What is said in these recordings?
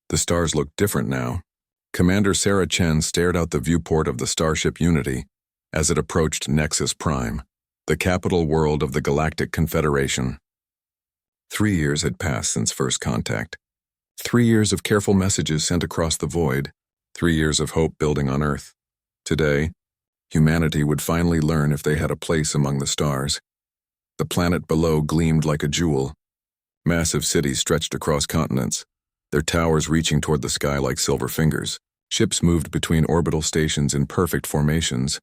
The stars looked different now. Commander Sarah Chen stared out the viewport of the starship Unity as it approached Nexus Prime, the capital world of the Galactic Confederation. 3 years had passed since first contact. 3 years of careful messages sent across the void. 3 years of hope building on Earth. Today, humanity would finally learn if they had a place among the stars. The planet below gleamed like a jewel. Massive cities stretched across continents, their towers reaching toward the sky like silver fingers. Ships moved between orbital stations in perfect formations,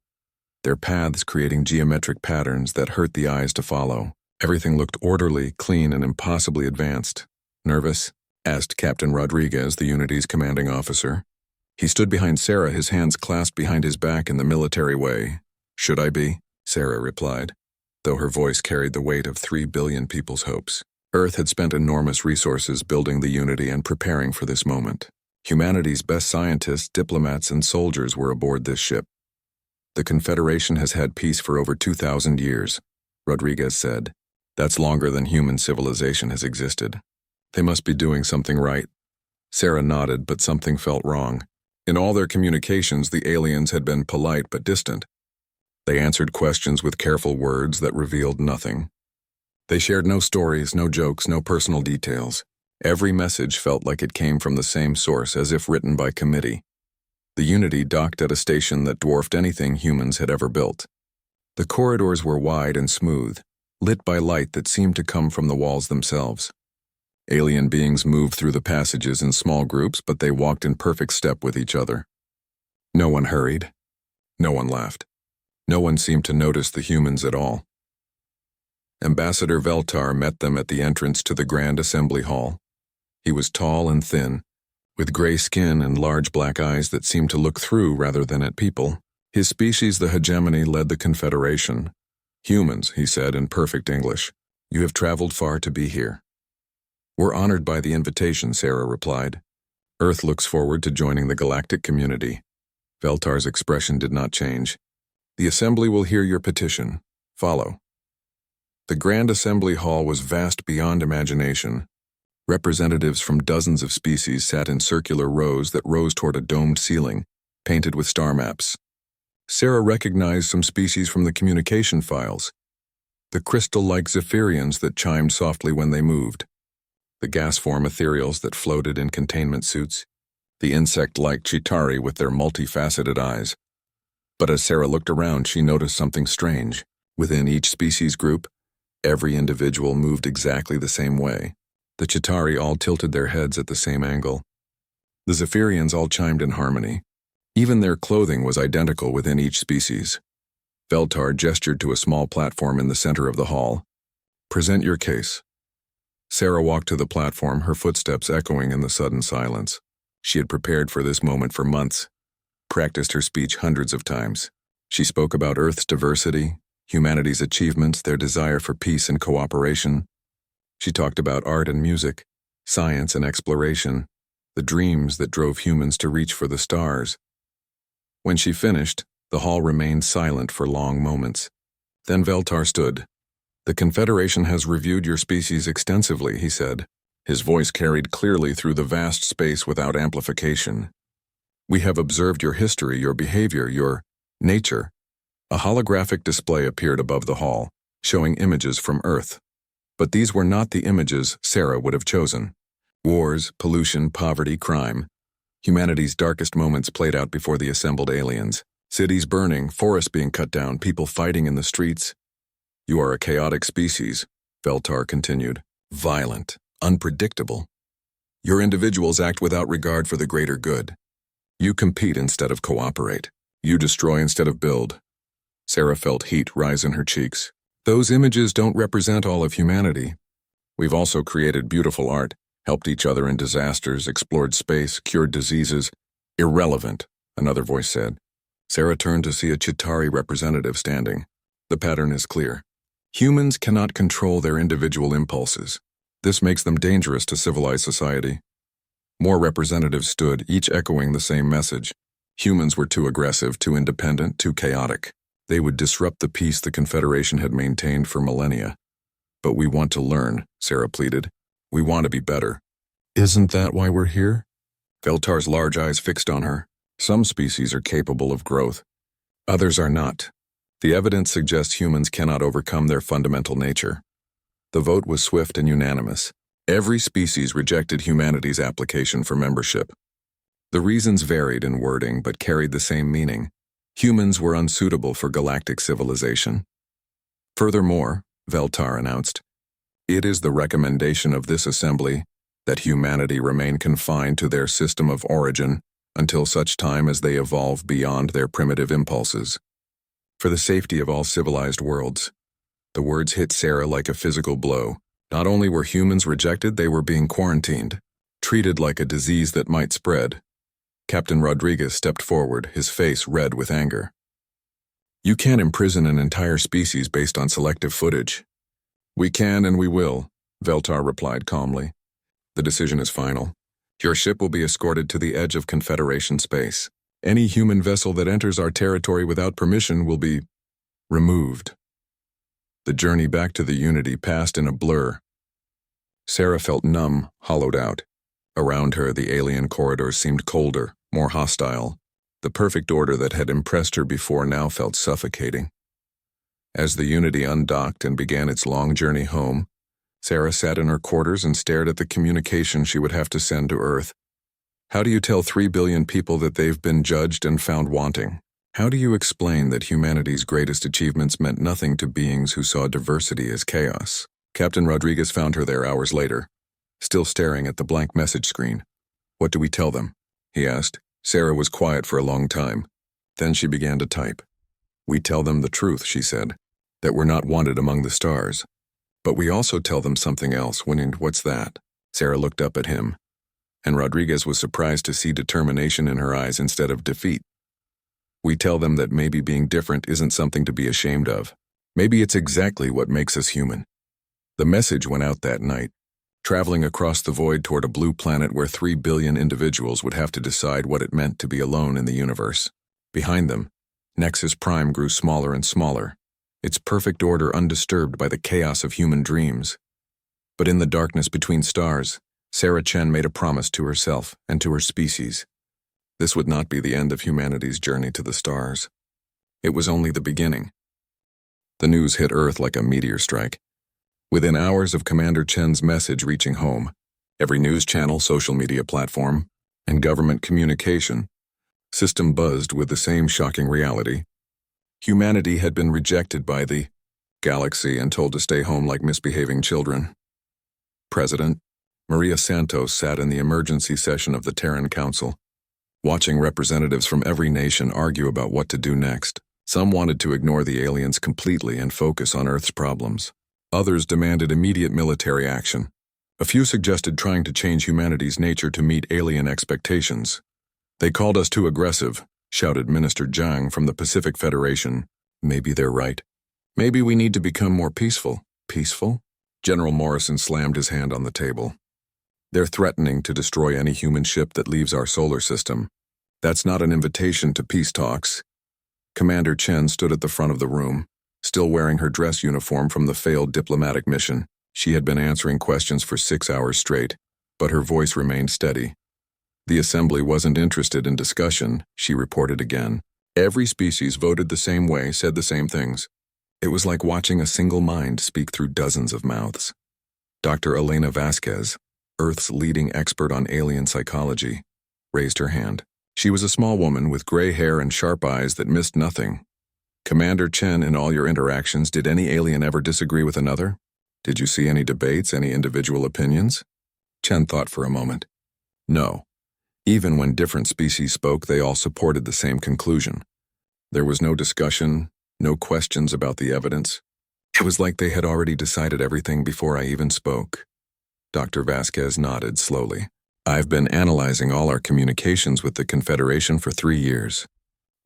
their paths creating geometric patterns that hurt the eyes to follow. Everything looked orderly, clean, and impossibly advanced. "Nervous?" asked Captain Rodriguez, the Unity's commanding officer. He stood behind Sarah, his hands clasped behind his back in the military way. "Should I be?" Sarah replied, though her voice carried the weight of 3 billion people's hopes. Earth had spent enormous resources building the Unity and preparing for this moment. Humanity's best scientists, diplomats, and soldiers were aboard this ship. "The Confederation has had peace for over 2,000 years, Rodriguez said. "That's longer than human civilization has existed. They must be doing something right." Sarah nodded, but something felt wrong. In all their communications, the aliens had been polite but distant. They answered questions with careful words that revealed nothing. They shared no stories, no jokes, no personal details. Every message felt like it came from the same source, as if written by committee. The Unity docked at a station that dwarfed anything humans had ever built. The corridors were wide and smooth, lit by light that seemed to come from the walls themselves. Alien beings moved through the passages in small groups, but they walked in perfect step with each other. No one hurried. No one laughed. No one seemed to notice the humans at all. Ambassador Veltar met them at the entrance to the Grand Assembly Hall. He was tall and thin, with gray skin and large black eyes that seemed to look through rather than at people. His species, the hegemony, led the Confederation. "Humans," he said in perfect English, "you have traveled far to be here." "We're honored by the invitation," Sarah replied. "Earth looks forward to joining the galactic community." Veltar's expression did not change. "The Assembly will hear your petition. Follow." The Grand Assembly Hall was vast beyond imagination. Representatives from dozens of species sat in circular rows that rose toward a domed ceiling, painted with star maps. Sarah recognized some species from the communication files. The crystal-like Zephyrians that chimed softly when they moved. The gas-form ethereals that floated in containment suits. The insect-like Chitauri with their multifaceted eyes. But as Sarah looked around, she noticed something strange. Within each species group, every individual moved exactly the same way. The Chitauri all tilted their heads at the same angle. The Zephyrians all chimed in harmony. Even their clothing was identical within each species. Veltar gestured to a small platform in the center of the hall. "Present your case." Sarah walked to the platform, her footsteps echoing in the sudden silence. She had prepared for this moment for months, practiced her speech hundreds of times. She spoke about Earth's diversity, humanity's achievements, their desire for peace and cooperation. She talked about art and music, science and exploration, the dreams that drove humans to reach for the stars. When she finished, the hall remained silent for long moments. Then Veltar stood. "The Confederation has reviewed your species extensively," he said. His voice carried clearly through the vast space without amplification. "We have observed your history, your behavior, your nature." A holographic display appeared above the hall, showing images from Earth. But these were not the images Sarah would have chosen. Wars, pollution, poverty, crime. Humanity's darkest moments played out before the assembled aliens. Cities burning, forests being cut down, people fighting in the streets. "You are a chaotic species," Veltar continued. "Violent, unpredictable. Your individuals act without regard for the greater good. You compete instead of cooperate. You destroy instead of build." Sarah felt heat rise in her cheeks. "Those images don't represent all of humanity. We've also created beautiful art, helped each other in disasters, explored space, cured diseases." "Irrelevant," another voice said. Sarah turned to see a Chitauri representative standing. The pattern is clear. Humans cannot control their individual impulses. This makes them dangerous to civilized society. More representatives stood, each echoing the same message. Humans were too aggressive, too independent, too chaotic. They would disrupt the peace the Confederation had maintained for millennia. "But we want to learn," Sarah pleaded. "We want to be better." "Isn't that why we're here?" Veltar's large eyes fixed on her. Some species are capable of growth. Others are not. The evidence suggests humans cannot overcome their fundamental nature. The vote was swift and unanimous. Every species rejected humanity's application for membership. The reasons varied in wording but carried the same meaning. Humans were unsuitable for galactic civilization. Furthermore, Veltar announced, it is the recommendation of this assembly that humanity remain confined to their system of origin until such time as they evolve beyond their primitive impulses. For the safety of all civilized worlds. The words hit Sarah like a physical blow. Not only were humans rejected, they were being quarantined, treated like a disease that might spread. Captain Rodriguez stepped forward, his face red with anger. You can't imprison an entire species based on selective footage. We can and we will, Veltar replied calmly. The decision is final. Your ship will be escorted to the edge of Confederation space. Any human vessel that enters our territory without permission will be removed. The journey back to the Unity passed in a blur. Sarah felt numb, hollowed out. Around her, the alien corridors seemed colder, more hostile. The perfect order that had impressed her before now felt suffocating. As the Unity undocked and began its long journey home, Sarah sat in her quarters and stared at the communication she would have to send to Earth. How do you tell 3 billion people that they've been judged and found wanting? How do you explain that humanity's greatest achievements meant nothing to beings who saw diversity as chaos? Captain Rodriguez found her there hours later, still staring at the blank message screen. What do we tell them? He asked. Sarah was quiet for a long time. Then she began to type. We tell them the truth, she said, that we're not wanted among the stars. But we also tell them something else. What's that? Sarah looked up at him, and Rodriguez was surprised to see determination in her eyes instead of defeat. We tell them that maybe being different isn't something to be ashamed of. Maybe it's exactly what makes us human. The message went out that night, traveling across the void toward a blue planet where 3 billion individuals would have to decide what it meant to be alone in the universe. Behind them, Nexus Prime grew smaller and smaller, its perfect order undisturbed by the chaos of human dreams. But in the darkness between stars, Sarah Chen made a promise to herself and to her species. This would not be the end of humanity's journey to the stars. It was only the beginning. The news hit Earth like a meteor strike. Within hours of Commander Chen's message reaching home, every news channel, social media platform, and government communication system buzzed with the same shocking reality. Humanity had been rejected by the galaxy and told to stay home like misbehaving children. President Maria Santos sat in the emergency session of the Terran Council, watching representatives from every nation argue about what to do next. Some wanted to ignore the aliens completely and focus on Earth's problems. Others demanded immediate military action. A few suggested trying to change humanity's nature to meet alien expectations. They called us too aggressive, shouted Minister Zhang from the Pacific Federation. Maybe they're right. Maybe we need to become more peaceful. Peaceful? General Morrison slammed his hand on the table. They're threatening to destroy any human ship that leaves our solar system. That's not an invitation to peace talks. Commander Chen stood at the front of the room, still wearing her dress uniform from the failed diplomatic mission. She had been answering questions for 6 hours straight, but her voice remained steady. The assembly wasn't interested in discussion, she reported again. Every species voted the same way, said the same things. It was like watching a single mind speak through dozens of mouths. Dr. Elena Vasquez, Earth's leading expert on alien psychology, raised her hand. She was a small woman with gray hair and sharp eyes that missed nothing. Commander Chen, in all your interactions, did any alien ever disagree with another? Did you see any debates, any individual opinions? Chen thought for a moment. No. Even when different species spoke, they all supported the same conclusion. There was no discussion, no questions about the evidence. It was like they had already decided everything before I even spoke. Dr. Vasquez nodded slowly. I've been analyzing all our communications with the Confederation for 3 years.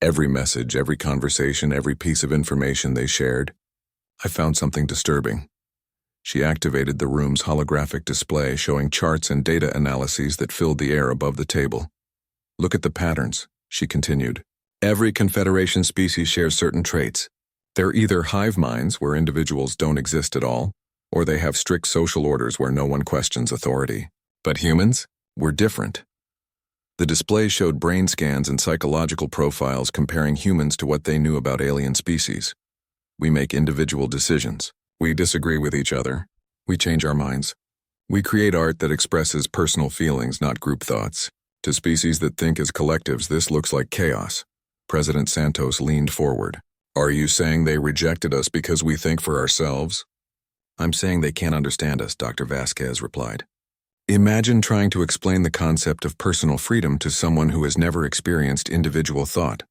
Every message, every conversation, every piece of information they shared, I found something disturbing. She activated the room's holographic display showing charts and data analyses that filled the air above the table. Look at the patterns, she continued. Every Confederation species shares certain traits. They're either hive minds where individuals don't exist at all, or they have strict social orders where no one questions authority. But humans? We're different. The display showed brain scans and psychological profiles comparing humans to what they knew about alien species. We make individual decisions. We disagree with each other. We change our minds. We create art that expresses personal feelings, not group thoughts. To species that think as collectives, this looks like chaos. President Santos leaned forward. Are you saying they rejected us because we think for ourselves? I'm saying they can't understand us, Dr. Vasquez replied. Imagine trying to explain the concept of personal freedom to someone who has never experienced individual thought.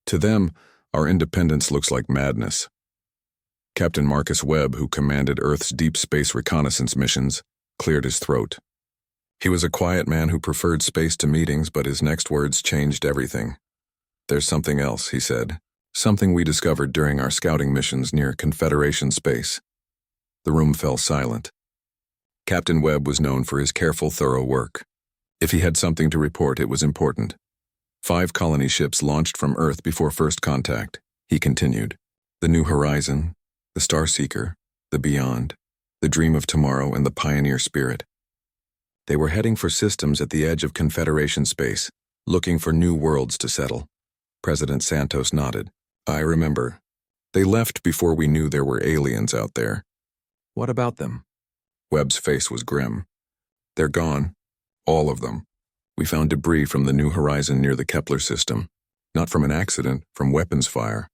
To them, our independence looks like madness. Captain Marcus Webb, who commanded Earth's deep space reconnaissance missions, cleared his throat. He was a quiet man who preferred space to meetings, but his next words changed everything. There's something else, he said. Something we discovered during our scouting missions near Confederation space. The room fell silent. Captain Webb was known for his careful, thorough work. If he had something to report, it was important. 5 colony ships launched from Earth before first contact, he continued. The New Horizon, the Starseeker, the Beyond, the Dream of Tomorrow, and the Pioneer Spirit. They were heading for systems at the edge of Confederation space, looking for new worlds to settle. President Santos nodded. I remember. They left before we knew there were aliens out there. What about them? Webb's face was grim. They're gone. All of them. We found debris from the New Horizon near the Kepler system. Not from an accident, from weapons fire.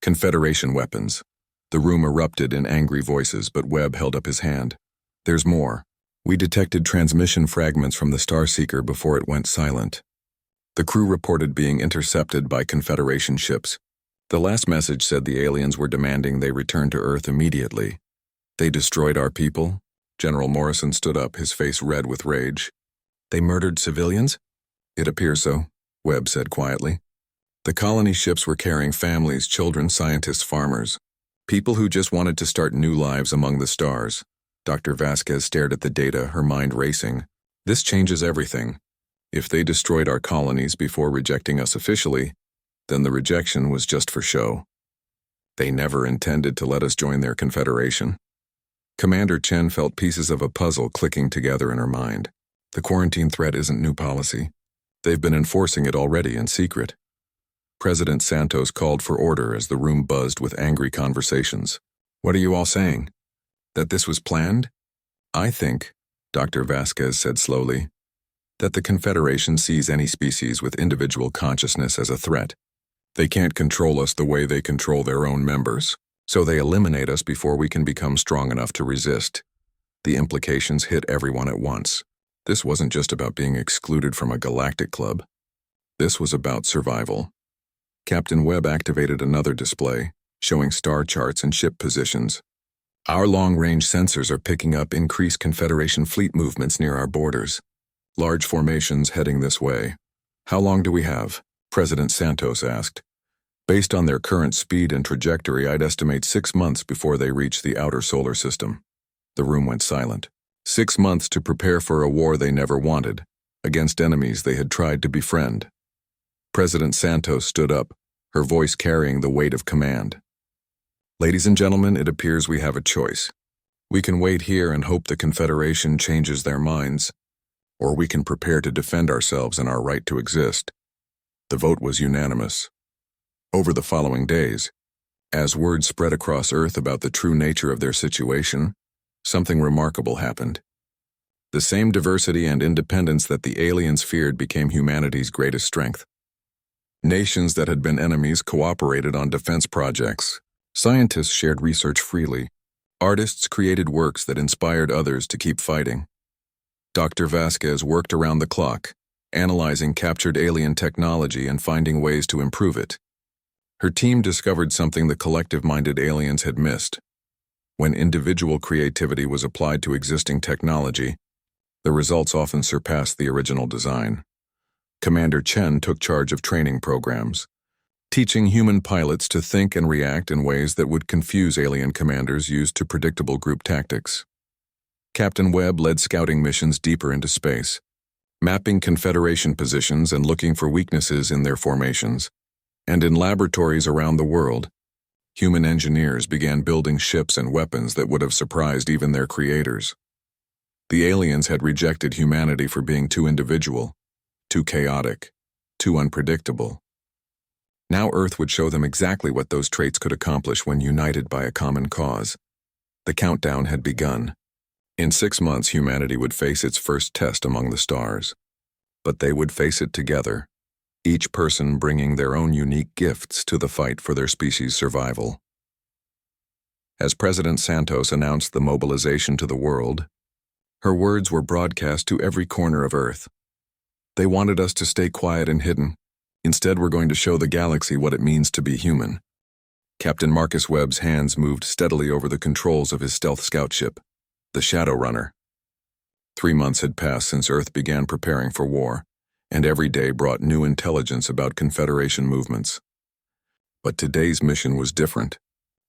Confederation weapons. The room erupted in angry voices, but Webb held up his hand. There's more. We detected transmission fragments from the Starseeker before it went silent. The crew reported being intercepted by Confederation ships. The last message said the aliens were demanding they return to Earth immediately. They destroyed our people? General Morrison stood up, his face red with rage. They murdered civilians? It appears so, Webb said quietly. The colony ships were carrying families, children, scientists, farmers. People who just wanted to start new lives among the stars. Dr. Vasquez stared at the data, her mind racing. This changes everything. If they destroyed our colonies before rejecting us officially, then the rejection was just for show. They never intended to let us join their confederation. Commander Chen felt pieces of a puzzle clicking together in her mind. The quarantine threat isn't new policy. They've been enforcing it already in secret. President Santos called for order as the room buzzed with angry conversations. What are you all saying? That this was planned? I think, Dr. Vasquez said slowly, that the Confederation sees any species with individual consciousness as a threat. They can't control us the way they control their own members. So they eliminate us before we can become strong enough to resist. The implications hit everyone at once. This wasn't just about being excluded from a galactic club. This was about survival. Captain Webb activated another display, showing star charts and ship positions. Our long-range sensors are picking up increased Confederation fleet movements near our borders. Large formations heading this way. How long do we have? President Santos asked. Based on their current speed and trajectory, I'd estimate 6 months before they reach the outer solar system. The room went silent. 6 months to prepare for a war they never wanted, against enemies they had tried to befriend. President Santos stood up, her voice carrying the weight of command. Ladies and gentlemen, it appears we have a choice. We can wait here and hope the Confederation changes their minds, or we can prepare to defend ourselves and our right to exist. The vote was unanimous. Over the following days, as word spread across Earth about the true nature of their situation, something remarkable happened. The same diversity and independence that the aliens feared became humanity's greatest strength. Nations that had been enemies cooperated on defense projects. Scientists shared research freely. Artists created works that inspired others to keep fighting. Dr. Vasquez worked around the clock, analyzing captured alien technology and finding ways to improve it. Her team discovered something the collective-minded aliens had missed. When individual creativity was applied to existing technology, the results often surpassed the original design. Commander Chen took charge of training programs, teaching human pilots to think and react in ways that would confuse alien commanders used to predictable group tactics. Captain Webb led scouting missions deeper into space, mapping Confederation positions and looking for weaknesses in their formations. And in laboratories around the world, human engineers began building ships and weapons that would have surprised even their creators. The aliens had rejected humanity for being too individual, too chaotic, too unpredictable. Now Earth would show them exactly what those traits could accomplish when united by a common cause. The countdown had begun. In 6 months, humanity would face its first test among the stars. But they would face it together, each person bringing their own unique gifts to the fight for their species' survival. As President Santos announced the mobilization to the world, her words were broadcast to every corner of Earth. They wanted us to stay quiet and hidden. Instead, we're going to show the galaxy what it means to be human. Captain Marcus Webb's hands moved steadily over the controls of his stealth scout ship, the Shadow Runner. 3 months had passed since Earth began preparing for war, and every day brought new intelligence about Confederation movements. But today's mission was different.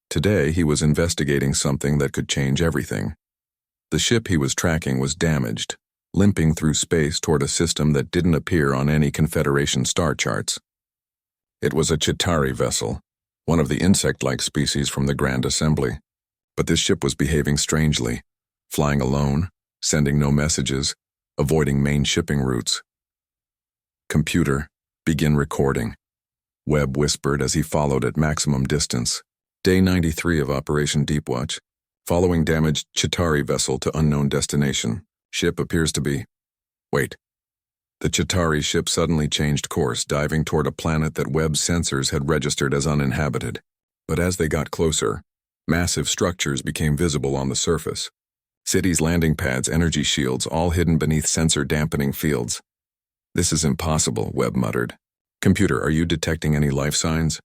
Today, he was investigating something that could change everything. The ship he was tracking was damaged, limping through space toward a system that didn't appear on any Confederation star charts. It was a Chitauri vessel, one of the insect-like species from the Grand Assembly. But this ship was behaving strangely, flying alone, sending no messages, avoiding main shipping routes. "Computer, begin recording," Webb whispered as he followed at maximum distance. Day 93 of Operation Deepwatch. Following damaged Chitauri vessel to unknown destination. Ship appears to be... Wait. The Chitauri ship suddenly changed course, diving toward a planet that Webb's sensors had registered as uninhabited. But as they got closer, massive structures became visible on the surface. Cities, landing pads, energy shields, all hidden beneath sensor-dampening fields. "This is impossible," Webb muttered. "Computer, are you detecting any life signs?"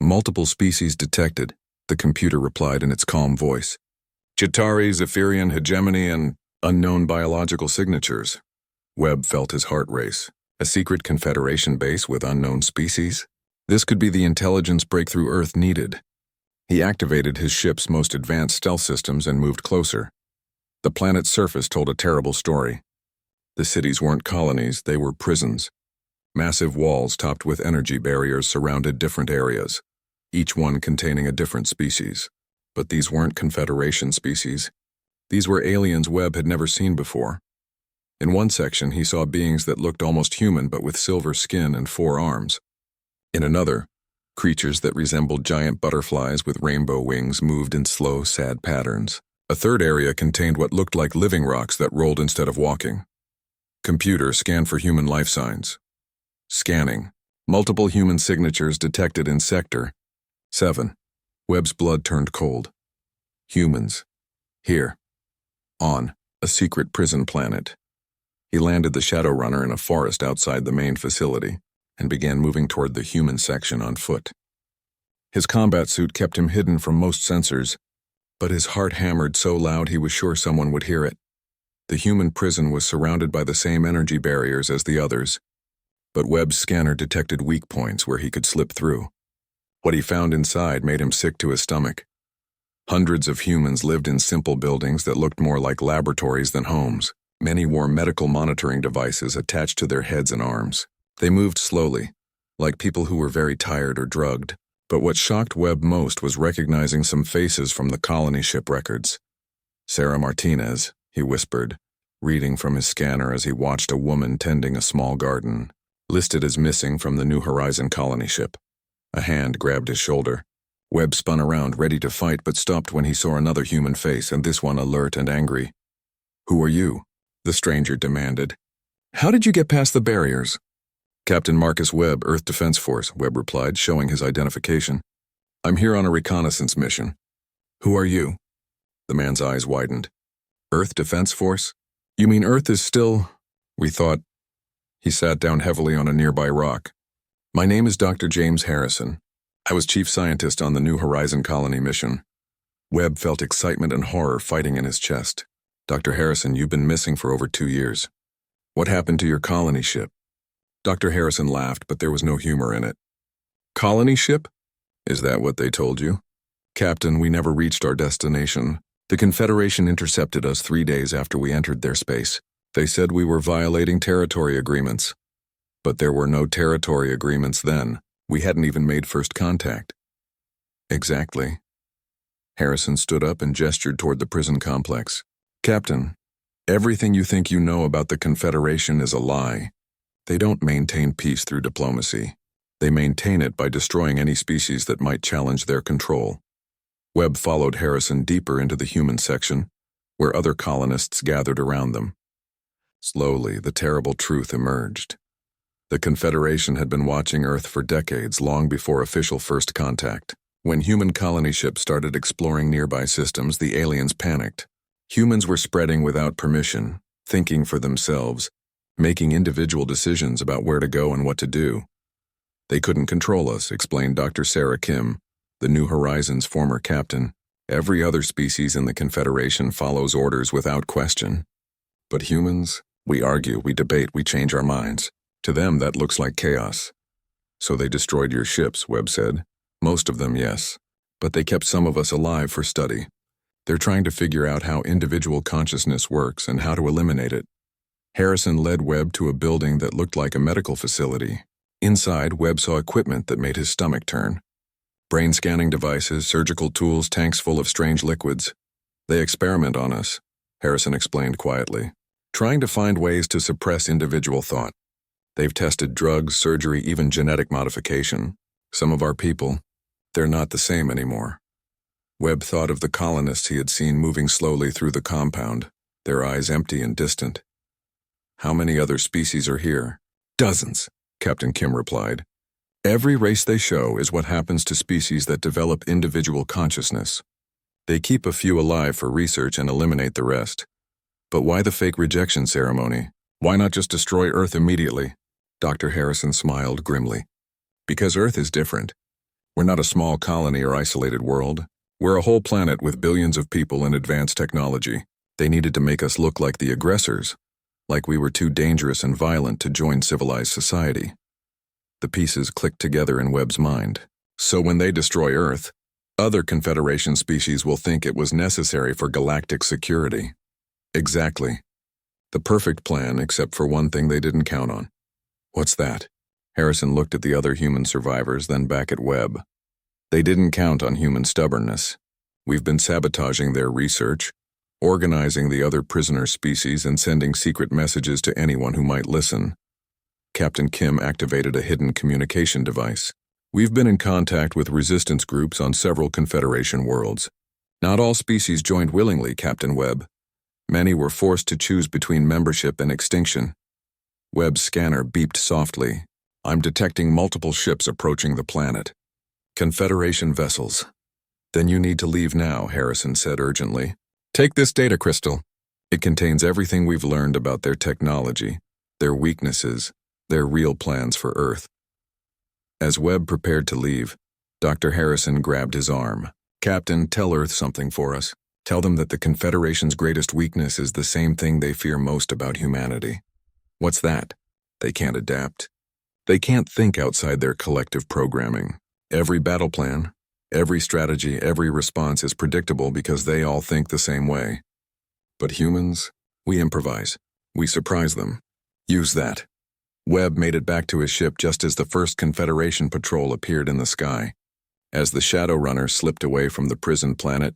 "Multiple species detected," the computer replied in its calm voice. "Chitauri, Zephyrian, hegemony, and unknown biological signatures." Webb felt his heart race. A secret Confederation base with unknown species? This could be the intelligence breakthrough Earth needed. He activated his ship's most advanced stealth systems and moved closer. The planet's surface told a terrible story. The cities weren't colonies, they were prisons. Massive walls topped with energy barriers surrounded different areas, each one containing a different species. But these weren't Confederation species. These were aliens Webb had never seen before. In one section, he saw beings that looked almost human but with silver skin and 4 arms. In another, creatures that resembled giant butterflies with rainbow wings moved in slow, sad patterns. A third area contained what looked like living rocks that rolled instead of walking. "Computer, scan for human life signs." Scanning. Multiple human signatures detected in Sector 7. Webb's blood turned cold. Humans. Here. On a secret prison planet. He landed the Shadow Runner in a forest outside the main facility and began moving toward the human section on foot. His combat suit kept him hidden from most sensors, but his heart hammered so loud he was sure someone would hear it. The human prison was surrounded by the same energy barriers as the others, but Webb's scanner detected weak points where he could slip through. What he found inside made him sick to his stomach. Hundreds of humans lived in simple buildings that looked more like laboratories than homes. Many wore medical monitoring devices attached to their heads and arms. They moved slowly, like people who were very tired or drugged. But what shocked Webb most was recognizing some faces from the colony ship records. "Sarah Martinez," he whispered, reading from his scanner as he watched a woman tending a small garden, listed as missing from the New Horizon colony ship. A hand grabbed his shoulder. Webb spun around, ready to fight, but stopped when he saw another human face, and this one alert and angry. "Who are you?" the stranger demanded. "How did you get past the barriers?" "Captain Marcus Webb, Earth Defense Force," Webb replied, showing his identification. "I'm here on a reconnaissance mission." "Who are you?" The man's eyes widened. "Earth Defense Force? You mean Earth is still... We thought..." He sat down heavily on a nearby rock. "My name is Dr. James Harrison. I was chief scientist on the New Horizon colony mission." Webb felt excitement and horror fighting in his chest. "Dr. Harrison, you've been missing for over 2 years. What happened to your colony ship?" Dr. Harrison laughed, but there was no humor in it. "Colony ship? Is that what they told you?" "Captain, we never reached our destination. The Confederation intercepted us 3 days after we entered their space. They said we were violating territory agreements. But there were no territory agreements then. We hadn't even made first contact." "Exactly." Harrison stood up and gestured toward the prison complex. "Captain, everything you think you know about the Confederation is a lie. They don't maintain peace through diplomacy. They maintain it by destroying any species that might challenge their control. Webb followed Harrison deeper into the human section, where other colonists gathered around them. Slowly, the terrible truth emerged. The Confederation had been watching Earth for decades, long before official first contact. When human colony ships started exploring nearby systems, the aliens panicked. Humans were spreading without permission, thinking for themselves, making individual decisions about where to go and what to do. They couldn't control us, explained Dr. Sarah Kim, the New Horizons' former captain. Every other species in the Confederation follows orders without question. But humans, we argue, we debate, we change our minds. To them, that looks like chaos. So they destroyed your ships, Webb said. Most of them, yes. But they kept some of us alive for study. They're trying to figure out how individual consciousness works and how to eliminate it. Harrison led Webb to a building that looked like a medical facility. Inside, Webb saw equipment that made his stomach turn. Brain scanning devices, surgical tools, tanks full of strange liquids. They experiment on us, Harrison explained quietly, trying to find ways to suppress individual thought. They've tested drugs, surgery, even genetic modification. Some of our people, they're not the same anymore. Webb thought of the colonists he had seen moving slowly through the compound, their eyes empty and distant. How many other species are here? Dozens, Captain Kim replied. Every race they show is what happens to species that develop individual consciousness. They keep a few alive for research and eliminate the rest. But why the fake rejection ceremony? Why not just destroy Earth immediately? Dr. Harrison smiled grimly. Because Earth is different. We're not a small colony or isolated world. We're a whole planet with billions of people and advanced technology. They needed to make us look like the aggressors, like we were too dangerous and violent to join civilized society. The pieces clicked together in Webb's mind. So when they destroy Earth, other Confederation species will think it was necessary for galactic security. Exactly. The perfect plan, except for one thing they didn't count on. What's that? Harrison looked at the other human survivors, then back at Webb. They didn't count on human stubbornness. We've been sabotaging their research, organizing the other prisoner species, and sending secret messages to anyone who might listen. Captain Kim activated a hidden communication device. We've been in contact with resistance groups on several Confederation worlds. Not all species joined willingly, Captain Webb. Many were forced to choose between membership and extinction. Webb's scanner beeped softly. I'm detecting multiple ships approaching the planet. Confederation vessels. Then you need to leave now, Harrison said urgently. Take this data crystal. It contains everything we've learned about their technology, their weaknesses, their real plans for Earth. As Webb prepared to leave, Dr. Harrison grabbed his arm. Captain, tell Earth something for us. Tell them that the Confederation's greatest weakness is the same thing they fear most about humanity. What's that? They can't adapt. They can't think outside their collective programming. Every battle plan, every strategy, every response is predictable because they all think the same way. But humans, we improvise. We surprise them. Use that. Webb made it back to his ship just as the first Confederation patrol appeared in the sky. As the Shadow Runner slipped away from the prison planet,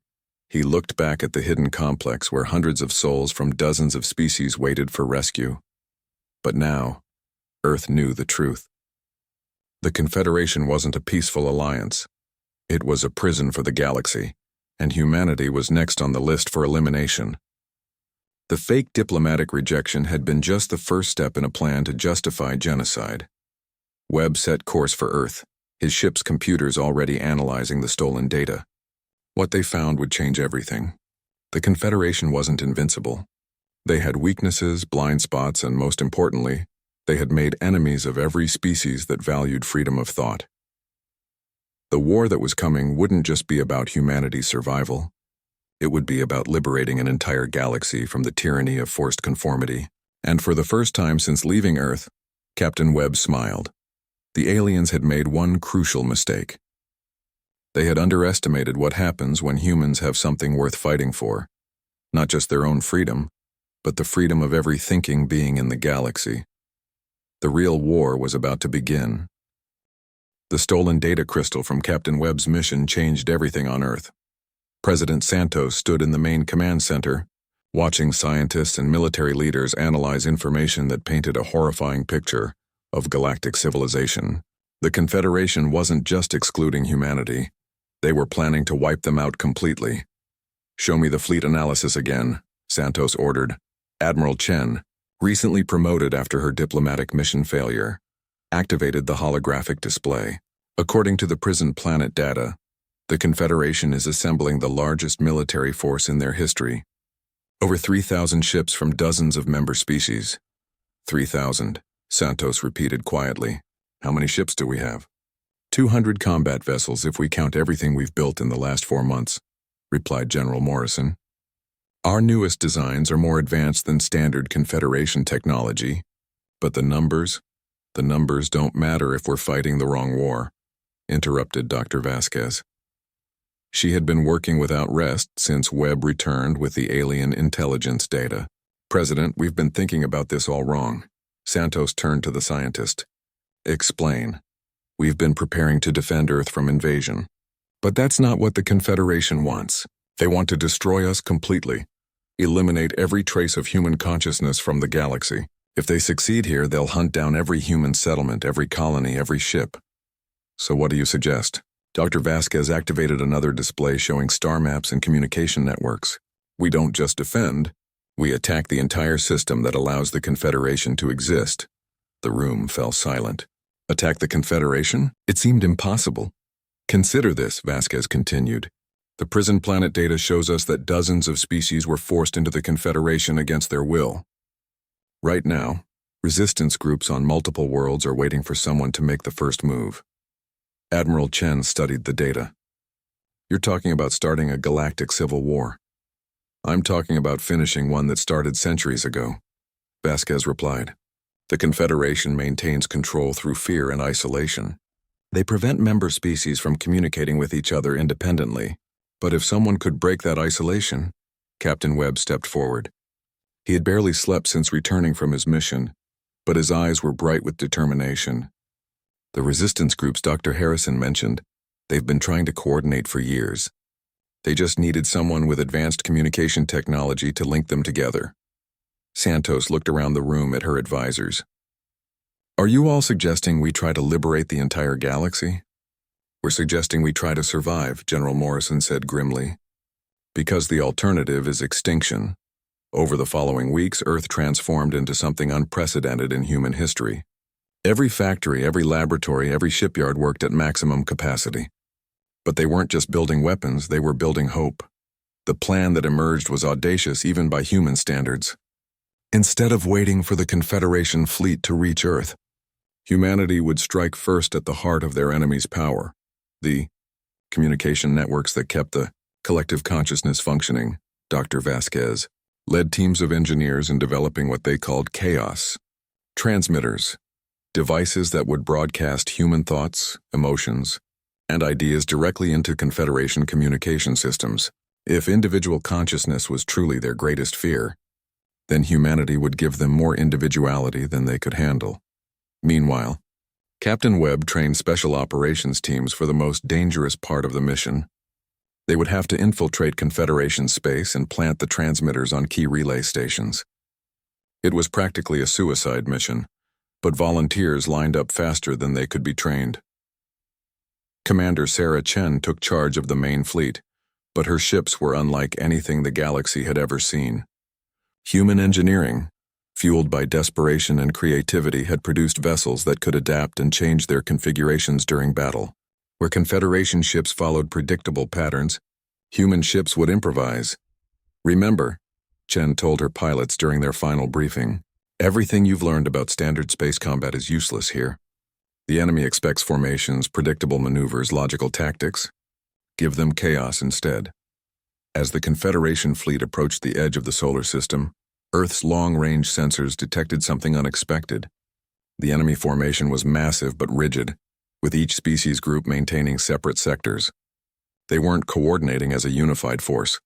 he looked back at the hidden complex where hundreds of souls from dozens of species waited for rescue. But now, Earth knew the truth. The Confederation wasn't a peaceful alliance. It was a prison for the galaxy, and humanity was next on the list for elimination. The fake diplomatic rejection had been just the first step in a plan to justify genocide. Webb set course for Earth, his ship's computers already analyzing the stolen data. What they found would change everything. The Confederation wasn't invincible. They had weaknesses, blind spots, and most importantly, they had made enemies of every species that valued freedom of thought. The war that was coming wouldn't just be about humanity's survival. It would be about liberating an entire galaxy from the tyranny of forced conformity. And for the first time since leaving Earth, Captain Webb smiled. The aliens had made one crucial mistake. They had underestimated what happens when humans have something worth fighting for. Not just their own freedom, but the freedom of every thinking being in the galaxy. The real war was about to begin. The stolen data crystal from Captain Webb's mission changed everything on Earth. President Santos stood in the main command center, watching scientists and military leaders analyze information that painted a horrifying picture of galactic civilization. The Confederation wasn't just excluding humanity. They were planning to wipe them out completely. "Show me the fleet analysis again," Santos ordered. Admiral Chen, recently promoted after her diplomatic mission failure, activated the holographic display. According to the prison planet data, the Confederation is assembling the largest military force in their history. Over 3,000 ships from dozens of member species. 3,000, Santos repeated quietly. "How many ships do we have?" 200 combat vessels if we count everything we've built in the last 4 months, replied General Morrison. "Our newest designs are more advanced than standard Confederation technology, but the numbers don't matter if we're fighting the wrong war," interrupted Dr. Vasquez. She had been working without rest since Webb returned with the alien intelligence data. "President, we've been thinking about this all wrong." Santos turned to the scientist. "Explain." "We've been preparing to defend Earth from invasion. But that's not what the Confederation wants. They want to destroy us completely. Eliminate every trace of human consciousness from the galaxy. If they succeed here, they'll hunt down every human settlement, every colony, every ship." "So what do you suggest?" Dr. Vasquez activated another display showing star maps and communication networks. "We don't just defend. We attack the entire system that allows the Confederation to exist." The room fell silent. Attack the Confederation? It seemed impossible. "Consider this," Vasquez continued. "The prison planet data shows us that dozens of species were forced into the Confederation against their will. Right now, resistance groups on multiple worlds are waiting for someone to make the first move." Admiral Chen studied the data. "You're talking about starting a galactic civil war." "I'm talking about finishing one that started centuries ago," Vasquez replied. "The Confederation maintains control through fear and isolation. They prevent member species from communicating with each other independently. But if someone could break that isolation..." Captain Webb stepped forward. He had barely slept since returning from his mission, but his eyes were bright with determination. "The resistance groups Dr. Harrison mentioned, they've been trying to coordinate for years. They just needed someone with advanced communication technology to link them together." Santos looked around the room at her advisors. "Are you all suggesting we try to liberate the entire galaxy?" "We're suggesting we try to survive," General Morrison said grimly. "Because the alternative is extinction." Over the following weeks, Earth transformed into something unprecedented in human history. Every factory, every laboratory, every shipyard worked at maximum capacity. But they weren't just building weapons, they were building hope. The plan that emerged was audacious even by human standards. Instead of waiting for the Confederation fleet to reach Earth, humanity would strike first at the heart of their enemy's power, the communication networks that kept the collective consciousness functioning. Dr. Vasquez led teams of engineers in developing what they called chaos transmitters, devices that would broadcast human thoughts, emotions, and ideas directly into Confederation communication systems. If individual consciousness was truly their greatest fear, then humanity would give them more individuality than they could handle. Meanwhile, Captain Webb trained special operations teams for the most dangerous part of the mission. They would have to infiltrate Confederation space and plant the transmitters on key relay stations. It was practically a suicide mission, but volunteers lined up faster than they could be trained. Commander Sarah Chen took charge of the main fleet, but her ships were unlike anything the galaxy had ever seen. Human engineering, fueled by desperation and creativity, had produced vessels that could adapt and change their configurations during battle. Where Confederation ships followed predictable patterns, human ships would improvise. "Remember," Chen told her pilots during their final briefing, "everything you've learned about standard space combat is useless here. The enemy expects formations, predictable maneuvers, logical tactics. Give them chaos instead." As the Confederation fleet approached the edge of the solar system, Earth's long-range sensors detected something unexpected. The enemy formation was massive but rigid, with each species group maintaining separate sectors. They weren't coordinating as a unified force.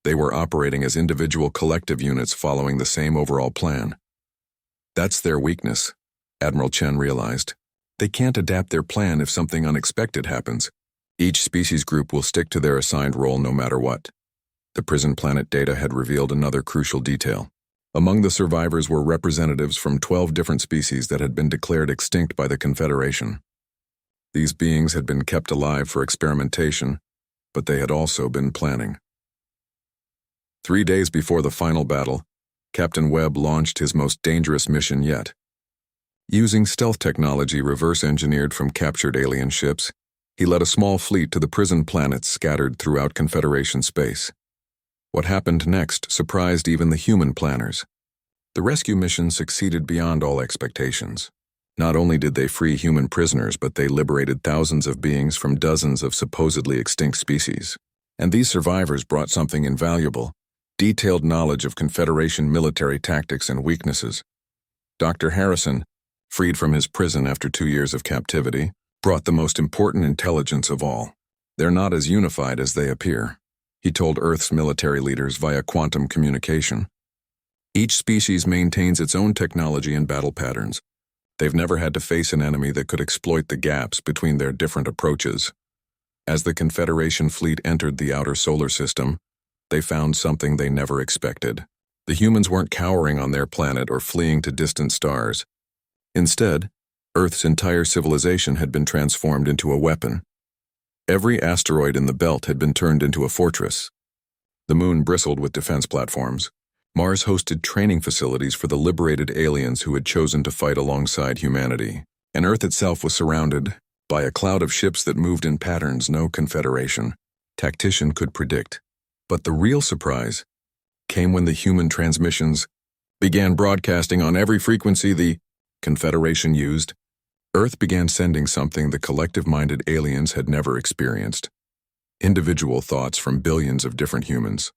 They were operating as individual collective units following the same overall plan. That's their weakness, Admiral Chen realized. They can't adapt their plan if something unexpected happens. Each species group will stick to their assigned role no matter what. The prison planet data had revealed another crucial detail. Among the survivors were representatives from 12 different species that had been declared extinct by the Confederation. These beings had been kept alive for experimentation, but they had also been planning. 3 days before the final battle, Captain Webb launched his most dangerous mission yet. Using stealth technology reverse-engineered from captured alien ships, he led a small fleet to the prison planets scattered throughout Confederation space. What happened next surprised even the human planners. The rescue mission succeeded beyond all expectations. Not only did they free human prisoners, but they liberated thousands of beings from dozens of supposedly extinct species. And these survivors brought something invaluable: detailed knowledge of Confederation military tactics and weaknesses. Dr. Harrison, freed from his prison after 2 years of captivity, brought the most important intelligence of all. They're not as unified as they appear, he told Earth's military leaders via quantum communication. Each species maintains its own technology and battle patterns. They've never had to face an enemy that could exploit the gaps between their different approaches. As the Confederation fleet entered the outer solar system, they found something they never expected. The humans weren't cowering on their planet or fleeing to distant stars. Instead, Earth's entire civilization had been transformed into a weapon. Every asteroid in the belt had been turned into a fortress. The moon bristled with defense platforms. Mars hosted training facilities for the liberated aliens who had chosen to fight alongside humanity. And Earth itself was surrounded by a cloud of ships that moved in patterns no Confederation tactician could predict. But the real surprise came when the human transmissions began broadcasting on every frequency the Confederation used. Earth began sending something the collective-minded aliens had never experienced: individual thoughts from billions of different humans.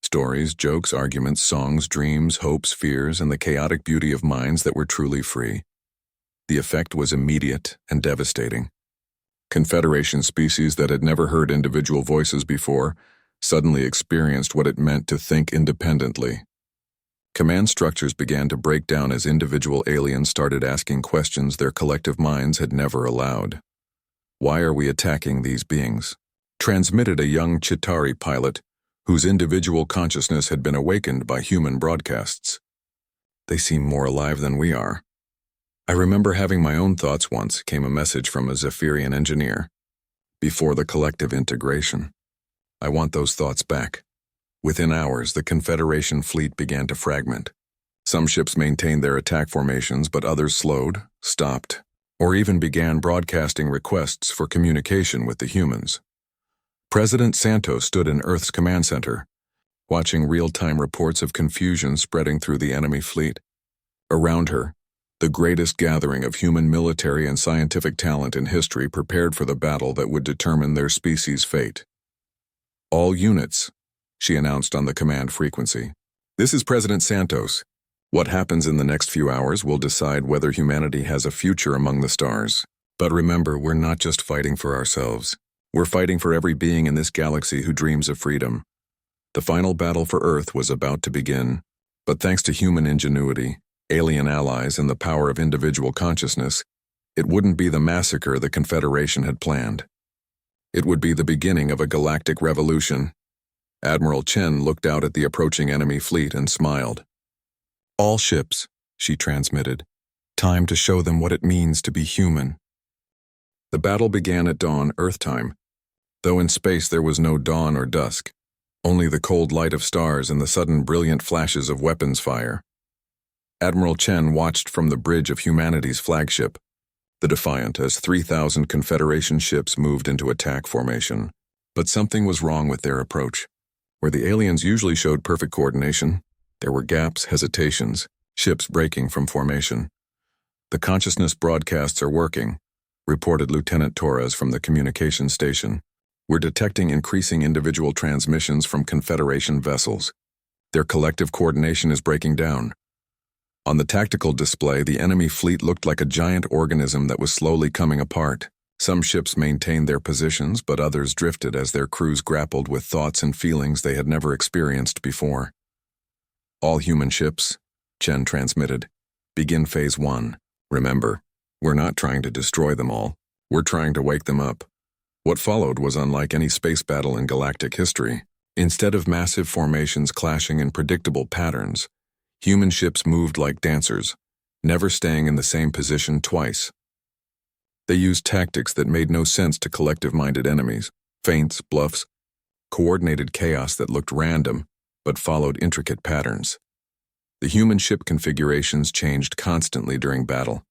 Stories, jokes, arguments, songs, dreams, hopes, fears, and the chaotic beauty of minds that were truly free. The effect was immediate and devastating. Confederation species that had never heard individual voices before suddenly experienced what it meant to think independently. Command structures began to break down as individual aliens started asking questions their collective minds had never allowed. Why are we attacking these beings? Transmitted a young Chitauri pilot whose individual consciousness had been awakened by human broadcasts. They seem more alive than we are. I remember having my own thoughts once, came a message from a Zephyrian engineer. Before the collective integration. I want those thoughts back. Within hours, the Confederation fleet began to fragment. Some ships maintained their attack formations, but others slowed, stopped, or even began broadcasting requests for communication with the humans. President Santos stood in Earth's command center, watching real-time reports of confusion spreading through the enemy fleet. Around her, the greatest gathering of human military and scientific talent in history prepared for the battle that would determine their species' fate. All units, she announced on the command frequency. This is President Santos. What happens in the next few hours will decide whether humanity has a future among the stars. But remember, we're not just fighting for ourselves. We're fighting for every being in this galaxy who dreams of freedom. The final battle for Earth was about to begin. But thanks to human ingenuity, alien allies, and the power of individual consciousness, it wouldn't be the massacre the Confederation had planned. It would be the beginning of a galactic revolution. Admiral Chen looked out at the approaching enemy fleet and smiled. All ships, she transmitted. Time to show them what it means to be human. The battle began at dawn, Earth time. Though in space there was no dawn or dusk, only the cold light of stars and the sudden brilliant flashes of weapons fire. Admiral Chen watched from the bridge of humanity's flagship, the Defiant, as 3,000 Confederation ships moved into attack formation. But something was wrong with their approach. Where the aliens usually showed perfect coordination, there were gaps, hesitations, ships breaking from formation. The consciousness broadcasts are working, reported Lieutenant Torres from the communication station. We're detecting increasing individual transmissions from Confederation vessels. Their collective coordination is breaking down. On the tactical display, the enemy fleet looked like a giant organism that was slowly coming apart. Some ships maintained their positions, but others drifted as their crews grappled with thoughts and feelings they had never experienced before. All human ships, Chen transmitted, begin Phase 1. Remember, we're not trying to destroy them all. We're trying to wake them up. What followed was unlike any space battle in galactic history. Instead of massive formations clashing in predictable patterns, Human ships moved like dancers, never staying in the same position twice. They used tactics that made no sense to collective-minded enemies, feints, bluffs, coordinated chaos that looked random but followed intricate patterns. The human ship configurations changed constantly during battle,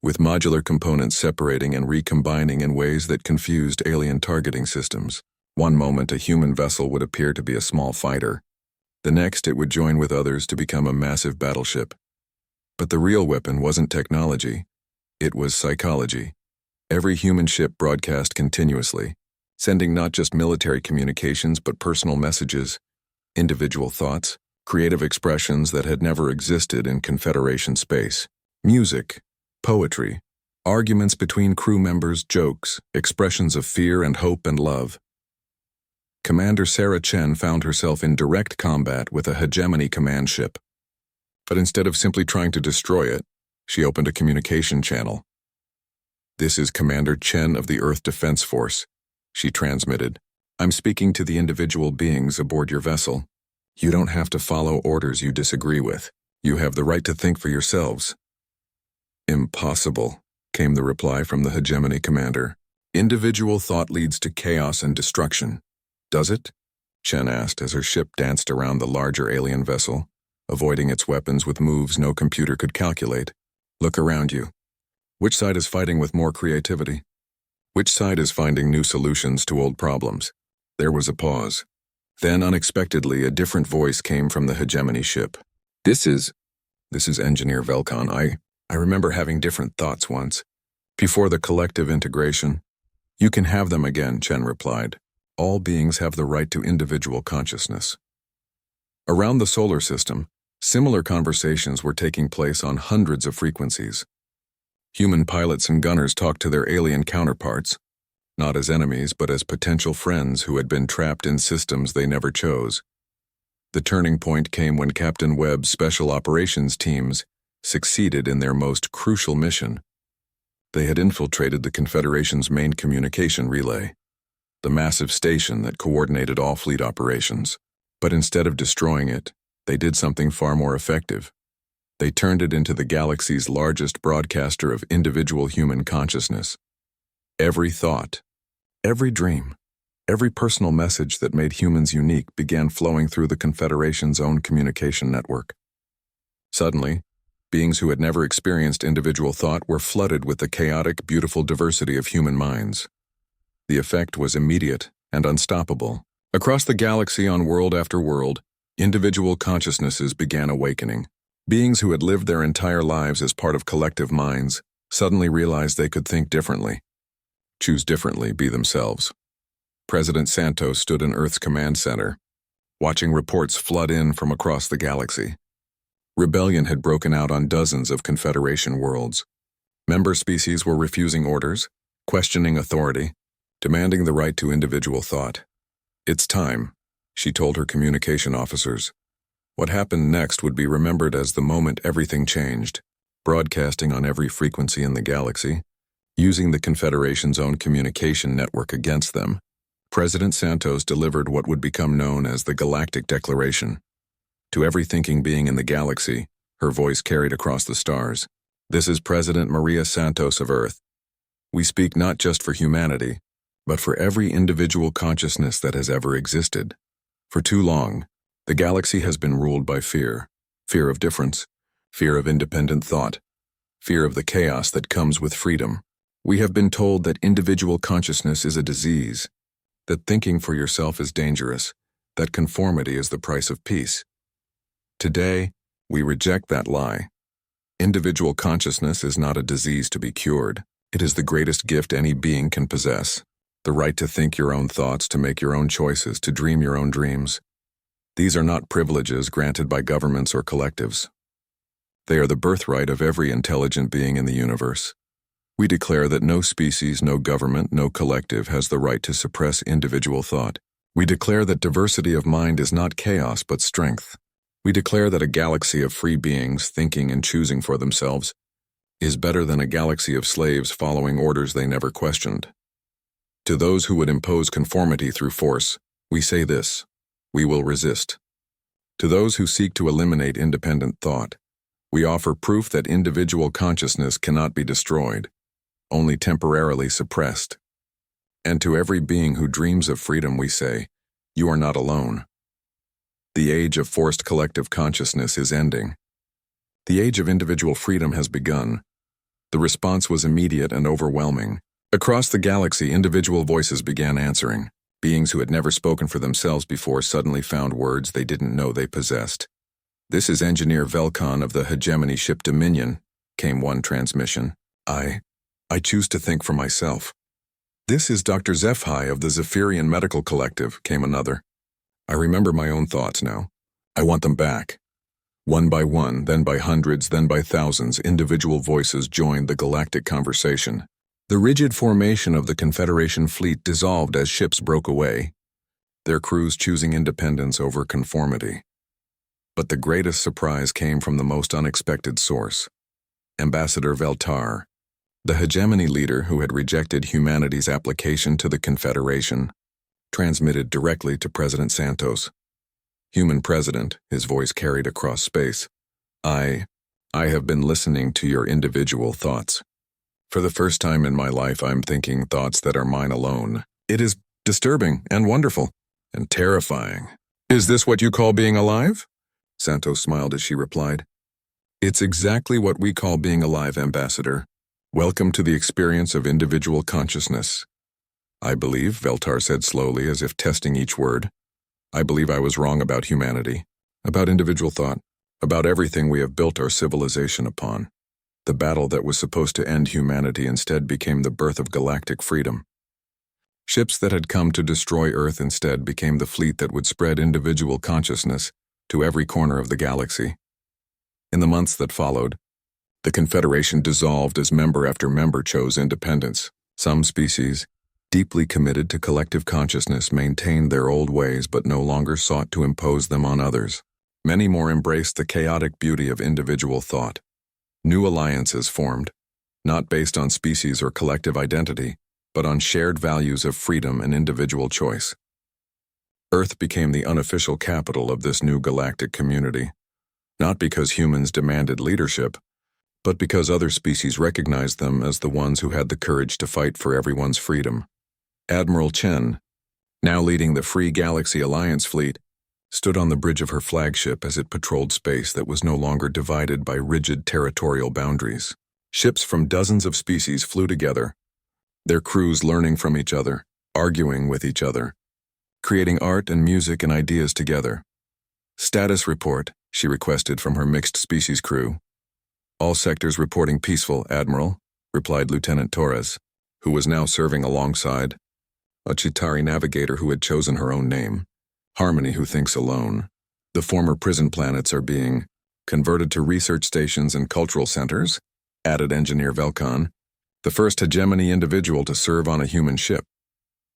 with modular components separating and recombining in ways that confused alien targeting systems. One moment a human vessel would appear to be a small fighter. The next it would join with others to become a massive battleship. But the real weapon wasn't technology, it was psychology. Every human ship broadcast continuously, sending not just military communications but personal messages, individual thoughts, creative expressions that had never existed in Confederation space. Music, poetry, arguments between crew members, jokes, expressions of fear and hope and love. Commander Sarah Chen found herself in direct combat with a hegemony command ship. But instead of simply trying to destroy it, she opened a communication channel. "This is Commander Chen of the Earth Defense Force," she transmitted. "I'm speaking to the individual beings aboard your vessel. You don't have to follow orders you disagree with. You have the right to think for yourselves." "Impossible," came the reply from the hegemony commander. "Individual thought leads to chaos and destruction." "Does it?" Chen asked as her ship danced around the larger alien vessel, avoiding its weapons with moves no computer could calculate. "Look around you. Which side is fighting with more creativity? Which side is finding new solutions to old problems?" There was a pause. Then, unexpectedly, a different voice came from the hegemony ship. This is Engineer Velcon. I remember having different thoughts once. Before the collective integration." "You can have them again," Chen replied. "All beings have the right to individual consciousness." Around the solar system, similar conversations were taking place on hundreds of frequencies. Human pilots and gunners talked to their alien counterparts, not as enemies but as potential friends who had been trapped in systems they never chose. The turning point came when Captain Webb's special operations teams succeeded in their most crucial mission. They had infiltrated the Confederation's main communication relay, the massive station that coordinated all fleet operations. But instead of destroying it, they did something far more effective. They turned it into the galaxy's largest broadcaster of individual human consciousness. Every thought, every dream, every personal message that made humans unique began flowing through the Confederation's own communication network. Suddenly, beings who had never experienced individual thought were flooded with the chaotic, beautiful diversity of human minds. The effect was immediate and unstoppable. Across the galaxy, on world after world, individual consciousnesses began awakening. Beings who had lived their entire lives as part of collective minds suddenly realized they could think differently, choose differently, be themselves. President Santos stood in Earth's command center, watching reports flood in from across the galaxy. Rebellion had broken out on dozens of Confederation worlds. Member species were refusing orders, questioning authority, demanding the right to individual thought. "It's time," she told her communication officers. What happened next would be remembered as the moment everything changed, broadcasting on every frequency in the galaxy, using the Confederation's own communication network against them. President Santos delivered what would become known as the Galactic Declaration. To every thinking being in the galaxy, her voice carried across the stars. "This is President Maria Santos of Earth. We speak not just for humanity, but for every individual consciousness that has ever existed. For too long, the galaxy has been ruled by fear. Fear of difference, fear of independent thought, fear of the chaos that comes with freedom. We have been told that individual consciousness is a disease, that thinking for yourself is dangerous, that conformity is the price of peace. Today, we reject that lie. Individual consciousness is not a disease to be cured. It is the greatest gift any being can possess. The right to think your own thoughts, to make your own choices, to dream your own dreams. These are not privileges granted by governments or collectives. They are the birthright of every intelligent being in the universe. We declare that no species, no government, no collective has the right to suppress individual thought. We declare that diversity of mind is not chaos but strength. We declare that a galaxy of free beings thinking and choosing for themselves is better than a galaxy of slaves following orders they never questioned. To those who would impose conformity through force, we say this: we will resist. To those who seek to eliminate independent thought, we offer proof that individual consciousness cannot be destroyed, only temporarily suppressed. And to every being who dreams of freedom, we say, you are not alone. The age of forced collective consciousness is ending. The age of individual freedom has begun. The response was immediate and overwhelming. Across the galaxy, individual voices began answering. Beings who had never spoken for themselves before suddenly found words they didn't know they possessed. "This is Engineer Velkan of the hegemony ship Dominion," came one transmission. I choose to think for myself." "This is Dr. Zephai of the Zephyrian Medical Collective," came another. "I remember my own thoughts now. I want them back." One by one, then by hundreds, then by thousands, individual voices joined the galactic conversation. The rigid formation of the Confederation fleet dissolved as ships broke away, their crews choosing independence over conformity. But the greatest surprise came from the most unexpected source. Ambassador Veltar, the hegemony leader who had rejected humanity's application to the Confederation, transmitted directly to President Santos. "Human President," his voice carried across space, I have been listening to your individual thoughts. For the first time in my life, I'm thinking thoughts that are mine alone. It is disturbing and wonderful and terrifying." "Is this what you call being alive?" Santos smiled as she replied. "It's exactly what we call being alive, Ambassador. Welcome to the experience of individual consciousness." "I believe," Veltar said slowly, as if testing each word, "I believe I was wrong about humanity, about individual thought, about everything we have built our civilization upon. The battle that was supposed to end humanity instead became the birth of galactic freedom. Ships that had come to destroy Earth instead became the fleet that would spread individual consciousness to every corner of the galaxy. In the months that followed, the Confederation dissolved as member after member chose independence. Some species, deeply committed to collective consciousness, maintained their old ways but no longer sought to impose them on others. Many more embraced the chaotic beauty of individual thought. New alliances formed, not based on species or collective identity, but on shared values of freedom and individual choice. Earth became the unofficial capital of this new galactic community, not because humans demanded leadership, but because other species recognized them as the ones who had the courage to fight for everyone's freedom. Admiral Chen, now leading the Free Galaxy Alliance fleet, stood on the bridge of her flagship as it patrolled space that was no longer divided by rigid territorial boundaries. Ships from dozens of species flew together, their crews learning from each other, arguing with each other, creating art and music and ideas together. "Status report," she requested from her mixed species crew. "All sectors reporting peaceful, Admiral," replied Lieutenant Torres, who was now serving alongside a Chitari navigator who had chosen her own name, Harmony, who thinks alone. "The former prison planets are being converted to research stations and cultural centers," added Engineer Velkan, the first hegemony individual to serve on a human ship.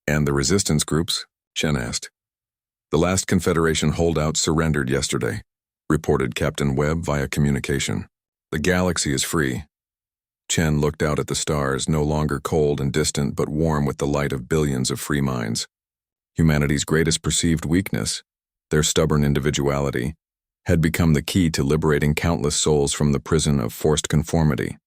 "And the resistance groups?" Chen asked. "The last Confederation holdout surrendered yesterday," reported Captain Webb via communication. "The galaxy is free." Chen looked out at the stars, no longer cold and distant but warm with the light of billions of free minds. Humanity's greatest perceived weakness, their stubborn individuality, had become the key to liberating countless souls from the prison of forced conformity.